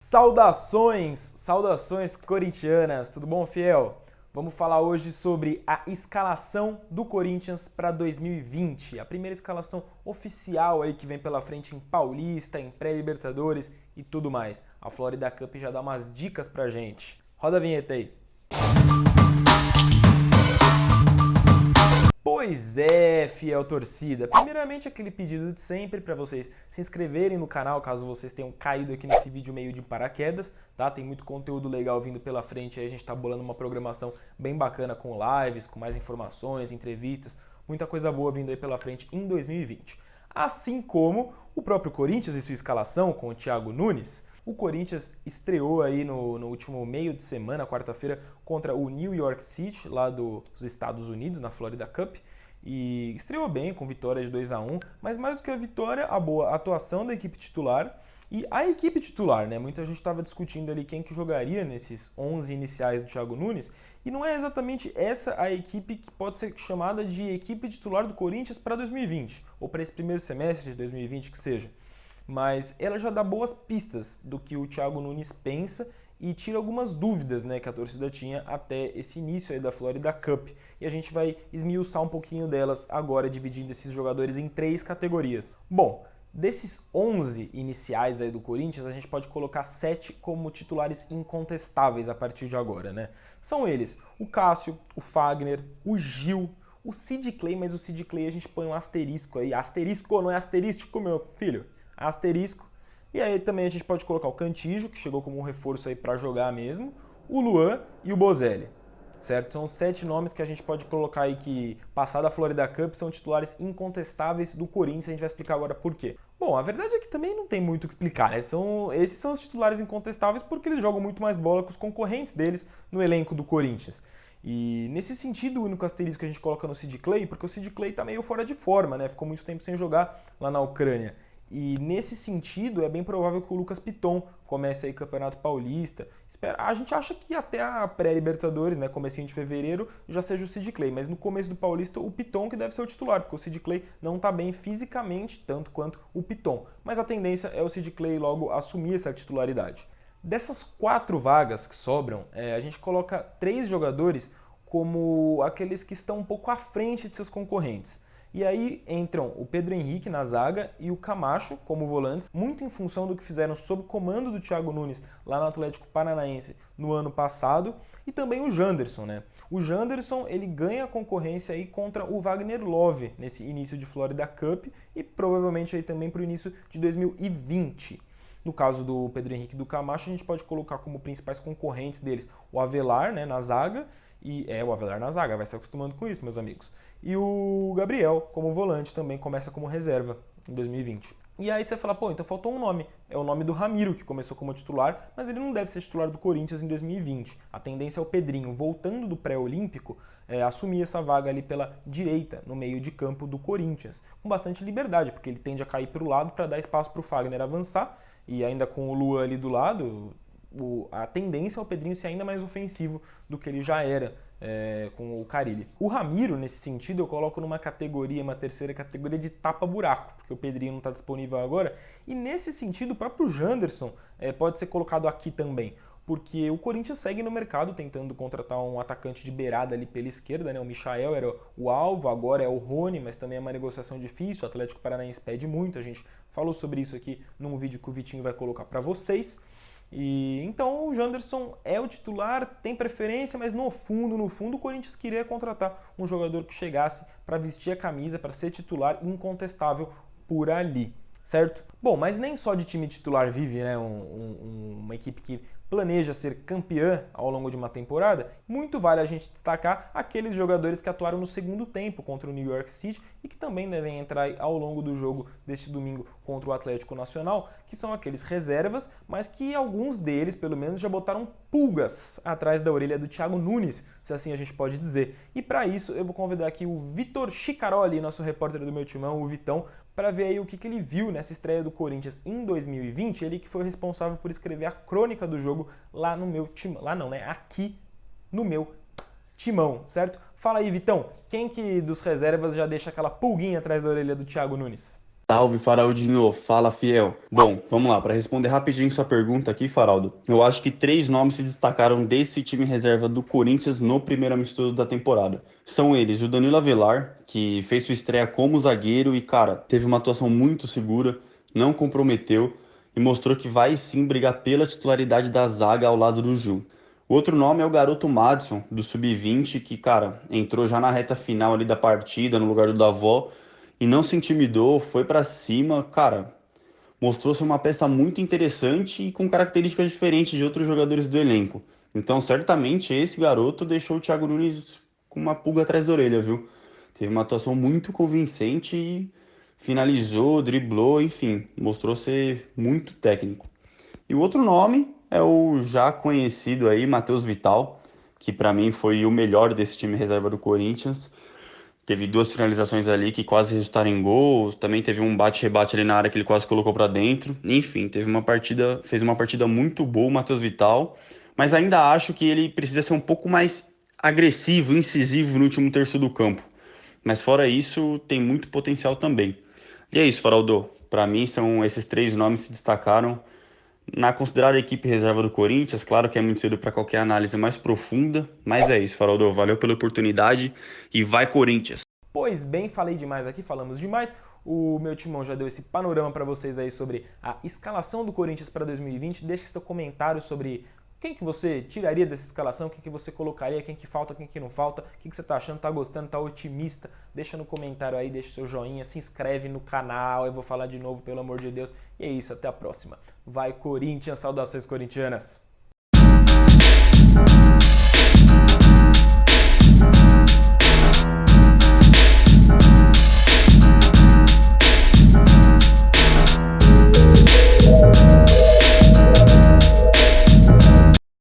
Saudações corintianas, tudo bom, fiel? Vamos falar hoje sobre a escalação do Corinthians para 2020, a primeira escalação oficial aí que vem pela frente em Paulista, em pré-Libertadores e tudo mais. A Florida Cup já dá umas dicas pra gente. Roda a vinheta aí. Pois é, fiel torcida. Primeiramente, aquele pedido de sempre para vocês se inscreverem no canal, caso vocês tenham caído aqui nesse vídeo meio de paraquedas, tá? Tem muito conteúdo legal vindo pela frente, aí a gente tá bolando uma programação bem bacana com lives, com mais informações, entrevistas, muita coisa boa vindo aí pela frente em 2020. Assim como o próprio Corinthians e sua escalação com o Thiago Nunes. O Corinthians estreou aí no último meio de semana, quarta-feira, contra o New York City, lá dos Estados Unidos, na Florida Cup. E estreou bem, com vitória de 2-1, mas mais do que a vitória, a boa atuação da equipe titular. E a equipe titular, né? Muita gente estava discutindo ali quem que jogaria nesses 11 iniciais do Thiago Nunes. E não é exatamente essa a equipe que pode ser chamada de equipe titular do Corinthians para 2020, ou para esse primeiro semestre de 2020 que seja. Mas ela já dá boas pistas do que o Thiago Nunes pensa e tira algumas dúvidas, né, que a torcida tinha até esse início aí da Florida Cup. E a gente vai esmiuçar um pouquinho delas agora, dividindo esses jogadores em 3 categorias. Bom, desses 11 iniciais aí do Corinthians, a gente pode colocar 7 como titulares incontestáveis a partir de agora, né? São eles o Cássio, o Fagner, o Gil, o Sid Clay, mas o Sid Clay a gente põe um asterisco aí. Asterisco não é asterístico, meu filho? Asterisco. E aí também a gente pode colocar o Cantígio, que chegou como um reforço aí para jogar mesmo, o Luan e o Bozelli, certo? São 7 nomes que a gente pode colocar aí que, passada a Florida Cup, são titulares incontestáveis do Corinthians, a gente vai explicar agora por quê. Bom, a verdade é que também não tem muito o que explicar, né? Esses são os titulares incontestáveis porque eles jogam muito mais bola que os concorrentes deles no elenco do Corinthians. E nesse sentido, o único asterisco que a gente coloca no Sid Clay, porque o Sid Clay tá meio fora de forma, né? Ficou muito tempo sem jogar lá na Ucrânia. E nesse sentido, é bem provável que o Lucas Piton comece aí o Campeonato Paulista. A gente acha que até a pré-Libertadores, né, comecinho de fevereiro, já seja o Sid Clay. Mas no começo do Paulista, o Piton que deve ser o titular, porque o Sid Clay não está bem fisicamente, tanto quanto o Piton. Mas a tendência é o Sid Clay logo assumir essa titularidade. Dessas 4 vagas que sobram, a gente coloca 3 jogadores como aqueles que estão um pouco à frente de seus concorrentes. E aí entram o Pedro Henrique na zaga e o Camacho como volantes, muito em função do que fizeram sob o comando do Thiago Nunes lá no Atlético Paranaense no ano passado, e também o Janderson, né? O Janderson, ele ganha concorrência aí contra o Wagner Love nesse início de Florida Cup e provavelmente aí também para o início de 2020. No caso do Pedro Henrique e do Camacho, a gente pode colocar como principais concorrentes deles o Avelar, né, na zaga, o Avelar na zaga, vai se acostumando com isso, meus amigos. E o Gabriel, como volante, também começa como reserva em 2020. E aí você fala, pô, então faltou um nome. É o nome do Ramiro, que começou como titular, mas ele não deve ser titular do Corinthians em 2020. A tendência é o Pedrinho, voltando do pré-olímpico, assumir essa vaga ali pela direita, no meio de campo do Corinthians. Com bastante liberdade, porque ele tende a cair para o lado para dar espaço para o Fagner avançar, e ainda com o Luan ali do lado, a tendência é o Pedrinho ser ainda mais ofensivo do que ele já era com o Carille. O Ramiro, nesse sentido, eu coloco numa categoria, uma terceira categoria de tapa-buraco, porque o Pedrinho não está disponível agora. E nesse sentido, o próprio Janderson pode ser colocado aqui também, porque o Corinthians segue no mercado tentando contratar um atacante de beirada ali pela esquerda, né? O Michael era o alvo, agora é o Rony, mas também é uma negociação difícil, o Atlético Paranaense pede muito, a gente falou sobre isso aqui num vídeo que o Vitinho vai colocar para vocês. E então o Janderson é o titular, tem preferência, mas no fundo o Corinthians queria contratar um jogador que chegasse para vestir a camisa, para ser titular incontestável por ali, certo? Bom, mas nem só de time titular vive, né, uma equipe que planeja ser campeã ao longo de uma temporada. Muito vale a gente destacar aqueles jogadores que atuaram no segundo tempo contra o New York City e que também devem entrar ao longo do jogo deste domingo contra o Atlético Nacional, que são aqueles reservas, mas que alguns deles, pelo menos, já botaram pulgas atrás da orelha do Thiago Nunes, se assim a gente pode dizer. E para isso eu vou convidar aqui o Vitor Chicaroli, nosso repórter do meu timão, o Vitão, para ver aí o que ele viu nessa estreia do Corinthians em 2020, ele que foi responsável por escrever a crônica do jogo lá no meu timão, lá não, né, aqui no meu timão, certo? Fala aí, Vitão, quem que dos reservas já deixa aquela pulguinha atrás da orelha do Thiago Nunes? Salve, Faraldinho. Fala, fiel. Bom, vamos lá. Para responder rapidinho sua pergunta aqui, Faraldo, eu acho que três nomes se destacaram desse time reserva do Corinthians no primeiro amistoso da temporada. São eles o Danilo Avelar, que fez sua estreia como zagueiro e, cara, teve uma atuação muito segura, não comprometeu e mostrou que vai sim brigar pela titularidade da zaga ao lado do Ju. O outro nome é o garoto Madison, do Sub-20, que, cara, entrou já na reta final ali da partida, no lugar do Davó, e não se intimidou, foi pra cima, cara, mostrou-se uma peça muito interessante e com características diferentes de outros jogadores do elenco. Então, certamente esse garoto deixou o Thiago Nunes com uma pulga atrás da orelha, viu? Teve uma atuação muito convincente e finalizou, driblou, enfim, mostrou ser muito técnico. E o outro nome é o já conhecido aí, Matheus Vital, que pra mim foi o melhor desse time reserva do Corinthians. Teve duas finalizações ali que quase resultaram em gols. Também teve um bate-rebate ali na área que ele quase colocou para dentro. Enfim, fez uma partida muito boa o Matheus Vital, mas ainda acho que ele precisa ser um pouco mais agressivo, incisivo no último terço do campo. Mas fora isso, tem muito potencial também. E é isso, Faraldo. Para mim, são esses três nomes que se destacaram na considerada equipe reserva do Corinthians. Claro que é muito cedo para qualquer análise mais profunda, mas é isso, Faraldo. Valeu pela oportunidade e vai, Corinthians! Pois bem, falei demais aqui, falamos demais. O meu timão já deu esse panorama para vocês aí sobre a escalação do Corinthians para 2020. Deixe seu comentário sobre quem que você tiraria dessa escalação, quem que você colocaria, quem que falta, quem que não falta, o que que você tá achando, tá gostando, tá otimista. Deixa no comentário aí, deixa seu joinha, se inscreve no canal, eu vou falar de novo, pelo amor de Deus. E é isso, até a próxima. Vai, Corinthians, saudações corintianas!